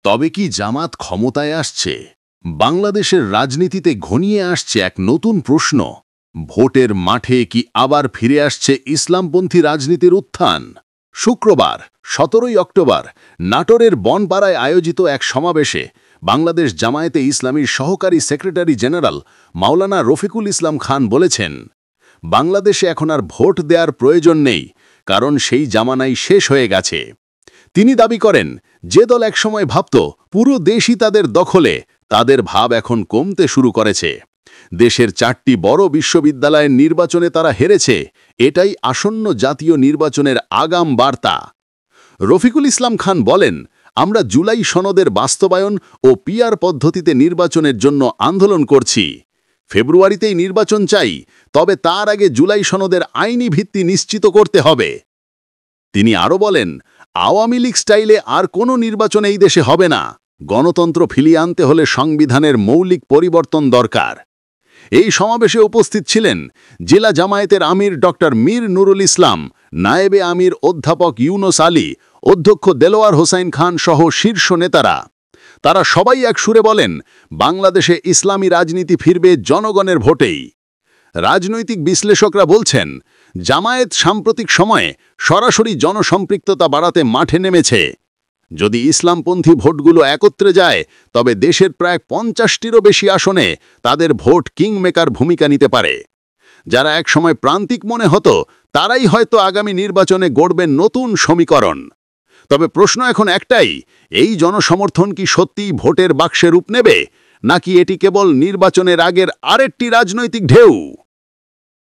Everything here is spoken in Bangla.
তবে কি জামাত ক্ষমতায় আসছে? বাংলাদেশের রাজনীতিতে ঘনিয়ে আসছে এক নতুন প্রশ্ন। ভোটের মাঠে কি আবার ফিরে আসছে ইসলামপন্থী রাজনীতির উত্থান? শুক্রবার 17 অক্টোবর নাটোরের বনপাড়ায় আয়োজিত এক সমাবেশে বাংলাদেশ জামায়াতে ইসলামীর সহকারী সেক্রেটারি জেনারেল মাওলানা রফিকুল ইসলাম খান বলেছেন, বাংলাদেশে এখন আর ভোট দেওয়ার প্রয়োজন নেই, কারণ সেই জামানাই শেষ হয়ে গেছে। তিনি দাবি করেন, যে দল একসময় ভাবত পুরো দেশই তাদের দখলে, তাদের ভাব এখন কমতে শুরু করেছে। দেশের 4টি বড় বিশ্ববিদ্যালয়ের নির্বাচনে তারা হেরেছে, এটাই আসন্ন জাতীয় নির্বাচনের আগাম বার্তা। রফিকুল ইসলাম খান বলেন, আমরা জুলাই সনদের বাস্তবায়ন ও পিআর পদ্ধতিতে নির্বাচনের জন্য আন্দোলন করছি। ফেব্রুয়ারিতেই নির্বাচন চাই, তবে তার আগে জুলাই সনদের আইনি ভিত্তি নিশ্চিত করতে হবে। তিনি আরও বলেন, আওয়ামী লীগ স্টাইলে আর কোনো নির্বাচন এই দেশে হবে না। গণতন্ত্র ফিরিয়ে আনতে হলে সংবিধানের মৌলিক পরিবর্তন দরকার। এই সমাবেশে উপস্থিত ছিলেন জেলা জামায়াতের আমির ডক্টর মীর নুরুল ইসলাম, নায়েবে আমির অধ্যাপক ইউনুস আলী, অধ্যক্ষ দেলোয়ার হোসাইন খান সহ শীর্ষ নেতারা। তারা সবাই এক সুরে বলেন, বাংলাদেশে ইসলামী রাজনীতি ফিরবে জনগণের ভোটেই। রাজনৈতিক বিশ্লেষকরা বলছেন, জামায়াত সাম্প্রতিক সময়ে সরাসরি জনসম্পৃক্ততা বাড়াতে মাঠে নেমেছে। যদি ইসলামপন্থী ভোটগুলো একত্রে যায়, তবে দেশের প্রায় 50টিরও বেশি আসনে তাদের ভোট কিংমেকার ভূমিকা নিতে পারে। যারা একসময় প্রান্তিক মনে হতো, তারাই হয়তো আগামী নির্বাচনে গড়বেন নতুন সমীকরণ। তবে প্রশ্ন এখন একটাই, এই জনসমর্থন কি সত্যিই ভোটের বাক্সে রূপ নেবে, নাকি এটি কেবল নির্বাচনের আগের আরেকটি রাজনৈতিক ঢেউ?